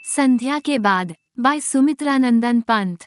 संध्या के बाद बाय सुमित्रानंदन पंत।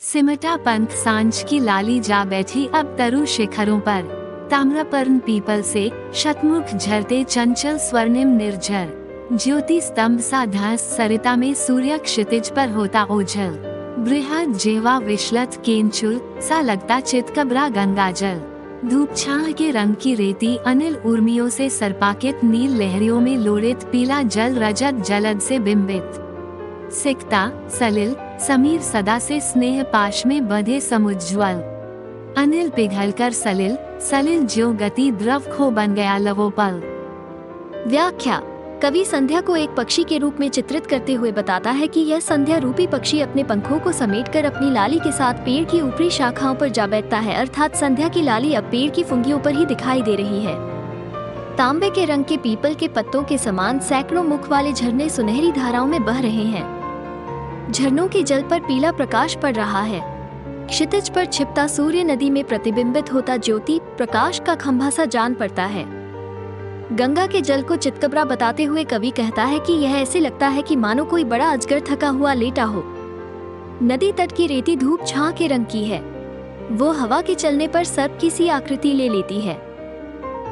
सिमटा पंथ सांझ की लाली जा बैठी अब तरु शिखरों पर। ताम्रपर्ण पीपल से शतमुख झरते चंचल स्वर्णिम निर्झर। ज्योति स्तंभ सा धस सरिता में सूर्य क्षितिज पर होता ओझल। बृहद जेवा विश्लत केंचुल सा लगता चितकबरा गंगाजल। धूप छाह के रंग की रेती अनिल उर्मियों से सर्पाकित नील लहरियों में लोड़ित पीला जल रजत जलद से बिंबित। सिकता सलिल समीर सदा से स्नेह पाश में बंधे समुज्ज्वल। अनिल पिघलकर सलिल सलिल ज्यों गति द्रव खो बन गया लवोपल। व्याख्या। कवि संध्या को एक पक्षी के रूप में चित्रित करते हुए बताता है कि यह संध्या रूपी पक्षी अपने पंखों को समेटकर अपनी लाली के साथ पेड़ की ऊपरी शाखाओं पर जा बैठता है, अर्थात संध्या की लाली अब पेड़ की फुंगियों पर ही दिखाई दे रही है। तांबे के रंग के पीपल के पत्तों के समान सैकड़ों मुख वाले झरने सुनहरी धाराओं में बह रहे हैं। झरनों के जल पर पीला प्रकाश पड़ रहा है। क्षितिज पर छिपता सूर्य नदी में प्रतिबिंबित होता ज्योति प्रकाश का खंभा सा जान पड़ता है। गंगा के जल को चितकबरा बताते हुए कवि कहता है कि यह ऐसे लगता है कि मानो कोई बड़ा अजगर थका हुआ लेटा हो। नदी तट की रेती धूप छाह के रंग की है। वो हवा के चलने पर सर्प की सी आकृति ले लेती है।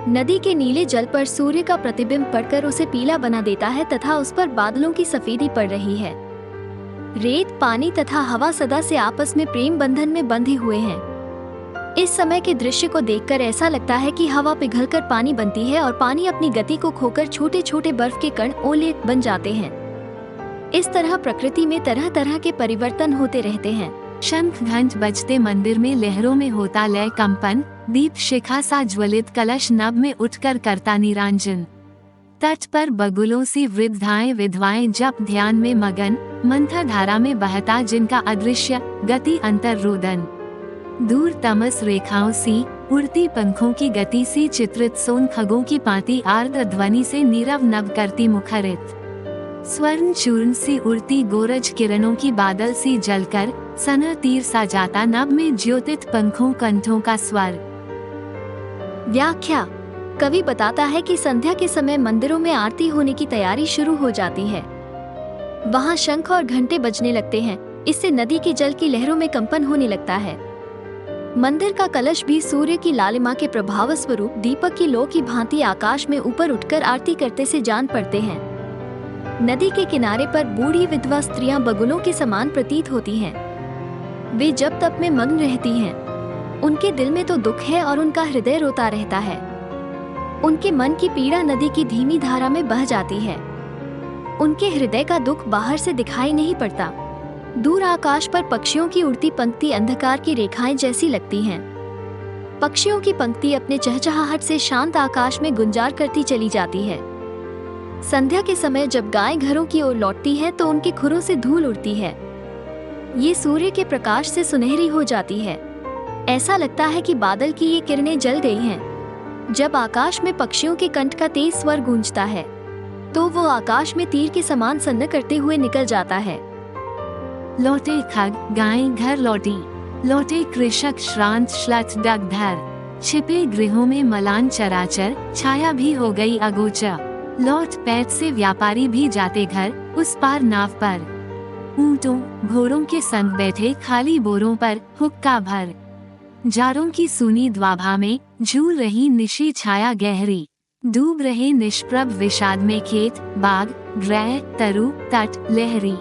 नदी के नीले जल पर सूर्य का प्रतिबिंब पड़कर उसे पीला बना देता है तथा उस पर बादलों की सफेदी पड़ रही है। रेत, पानी तथा हवा सदा से आपस में प्रेम बंधन में बंधे हुए हैं। इस समय के दृश्य को देखकर ऐसा लगता है कि हवा पिघलकर पानी बनती है और पानी अपनी गति को खोकर छोटे छोटे बर्फ के कण ओले बन जाते हैं। इस तरह प्रकृति में तरह तरह के परिवर्तन होते रहते हैं। शंख घंट बजते मंदिर में लहरों में होता लय कंपन। दीप शिखा सा ज्वलित कलश नभ में उठकर करता निरांजन। तट पर बगुलों सी वृद्धाएं विधवाएं जप ध्यान में मगन। मंथर धारा में बहता जिनका अदृश्य गति अंतर रोदन। दूर तमस रेखाओं सी उड़ती पंखों की गति सी चित्रित सोन खगों की पाती आर्द्र ध्वनि से नीरव नभ करती मुखरित। स्वर्ण चूर्ण सी उड़ती गोरज किरणों की बादल सी जलकर सन तीर सा जाता नभ में ज्योतित पंखों कंठों का स्वर। व्याख्या। कवि बताता है कि संध्या के समय मंदिरों में आरती होने की तैयारी शुरू हो जाती है। वहाँ शंख और घंटे बजने लगते हैं। इससे नदी के जल की लहरों में कंपन होने लगता है। मंदिर का कलश भी सूर्य की लालिमा के प्रभाव स्वरूप दीपक की लौ की भांति आकाश में ऊपर उठकर आरती करते से जान पड़ते हैं। नदी के किनारे पर बूढ़ी विधवा स्त्रियां बगुलों के समान प्रतीत होती हैं। वे जब तप में मग्न रहती हैं। उनके दिल में तो दुख है और उनका हृदय रोता रहता है। उनके मन की पीड़ा नदी की धीमी धारा में बह जाती है। उनके हृदय का दुख बाहर से दिखाई नहीं पड़ता। दूर आकाश पर पक्षियों की उड़ती पंक्ति अंधकार की रेखाएं जैसी लगती हैं। पक्षियों की पंक्ति अपने चहचहाहट से शांत आकाश में गुंजार करती चली जाती है। संध्या के समय जब गायें घरों की ओर लौटती हैं तो उनके खुरों से धूल उड़ती है। ये सूर्य के प्रकाश से सुनहरी हो जाती है। ऐसा लगता है कि बादल की ये किरणें जल गई हैं। जब आकाश में पक्षियों के कंठ का तेज स्वर गूंजता है तो वो आकाश में तीर के समान सन्न करते हुए निकल जाता है। लौटे खग गायें घर लौटी। लौटे कृषक श्रांत श्लथ डगधर। छिपे गृहों में मलान चराचर छाया भी हो गई अगोचर। लौट पैठ से व्यापारी भी जाते घर उस पार नाव पर। ऊंटों घोड़ों के संग बैठे खाली बोरों पर हुक्का भर। जारों की सूनी द्वाभा में झूल रही निशी छाया गहरी। डूब रहे निष्प्रभ विषाद में खेत बाग ग्रह तरु तट लहरी।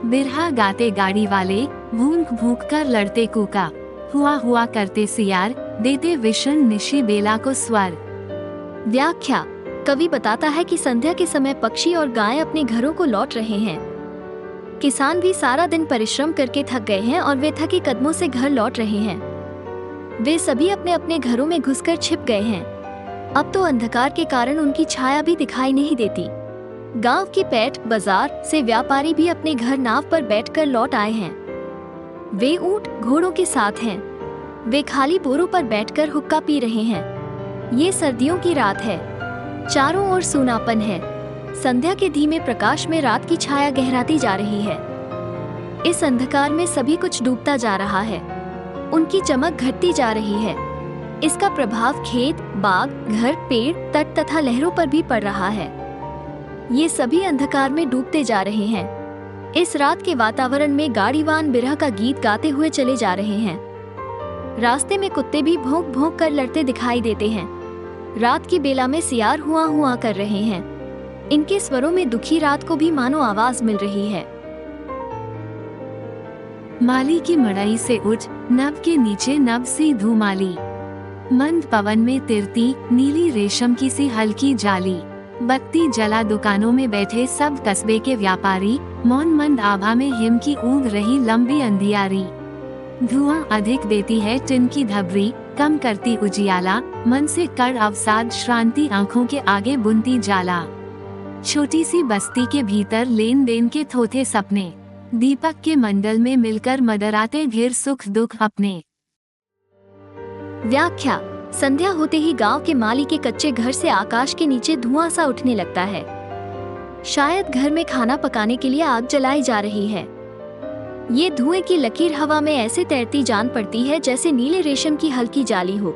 बिरहा गाते गाड़ी वाले भूख भूख कर लड़ते कूका। हुआ करते सियार देते विषण निशी बेला को स्वर। व्याख्या। कवि बताता है कि संध्या के समय पक्षी और गाय अपने घरों को लौट रहे हैं। किसान भी सारा दिन परिश्रम करके थक गए हैं और वे थके कदमों से घर लौट रहे हैं। वे सभी अपने अपने घरों में घुसकर छिप गए हैं। अब तो अंधकार के कारण उनकी छाया भी दिखाई नहीं देती। गांव की पैठ बाजार से व्यापारी भी अपने घर नाव पर बैठकर लौट आए हैं। वे ऊंट घोड़ों के साथ हैं। वे खाली बोरों पर बैठकर हुक्का पी रहे हैं। ये सर्दियों की रात है। चारों ओर सूनापन है। संध्या के धीमे प्रकाश में रात की छाया गहराती जा रही है। इस अंधकार में सभी कुछ डूबता जा रहा है। उनकी चमक घटती जा रही है। इसका प्रभाव खेत बाग घर पेड़ तट तथा लहरों पर भी पड़ रहा है। ये सभी अंधकार में डूबते जा रहे हैं। इस रात के वातावरण में गाड़ीवान बिरह का गीत गाते हुए चले जा रहे हैं। रास्ते में कुत्ते भी भौंक भौंक कर लड़ते दिखाई देते हैं। रात की बेला में सियार हुआ हुआ कर रहे हैं। इनके स्वरों में दुखी रात को भी मानो आवाज मिल रही है। माली की मड़ई से उठ, नभ के नीचे नभ सी धूमाली। मंद पवन में तिरती नीली रेशम की सी हल्की जाली। बत्ती जला दुकानों में बैठे सब कस्बे के व्यापारी, मौन मंद आभा में हिम की ऊँघ रही लंबी अंधियारी। धुआं अधिक देती है टिन की धबरी, कम करती उजियाला, मन से कर अवसाद श्रांति आंखों के आगे बुनती जाला। छोटी सी बस्ती के भीतर लेन देन के थोथे सपने, दीपक के मंडल में मिलकर मदराते घिर सुख दुख अपने। व्याख्या। संध्या होते ही गांव के माली के कच्चे घर से आकाश के नीचे धुआं सा उठने लगता है। शायद घर में खाना पकाने के लिए आग जलाई जा रही है। ये धुएं की लकीर हवा में ऐसे तैरती जान पड़ती है जैसे नीले रेशम की हल्की जाली हो।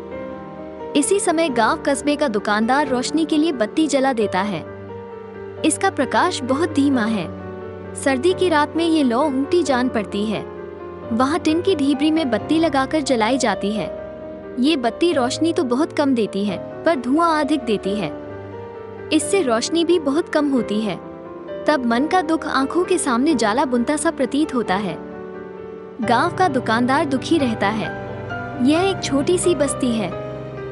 इसी समय गांव कस्बे का दुकानदार रोशनी के लिए बत्ती जला देता है। इसका प्रकाश बहुत धीमा है। सर्दी की रात में ये लौ ऊँटी जान पड़ती है। वहाँ टिन की ढीबरी में बत्ती लगाकर जलाई जाती है। ये बत्ती रोशनी तो बहुत कम देती है, पर धुआं अधिक देती है। इससे रोशनी भी बहुत कम होती है। तब मन का दुख आंखों के सामने जाला बुनता सा प्रतीत होता है। गांव का दुकानदार दुखी रहता है। यह एक छोटी सी बस्ती है।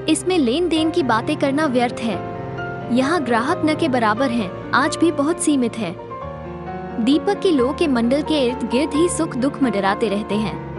इसमें लेन देन की बातें करना व्यर्थ है। यहाँ ग्राहक न के बराबर हैं, आज भी बहुत सीमित है। दीपक की लो के मंडल के इर्द गिर्द ही सुख दुख मंडराते रहते हैं।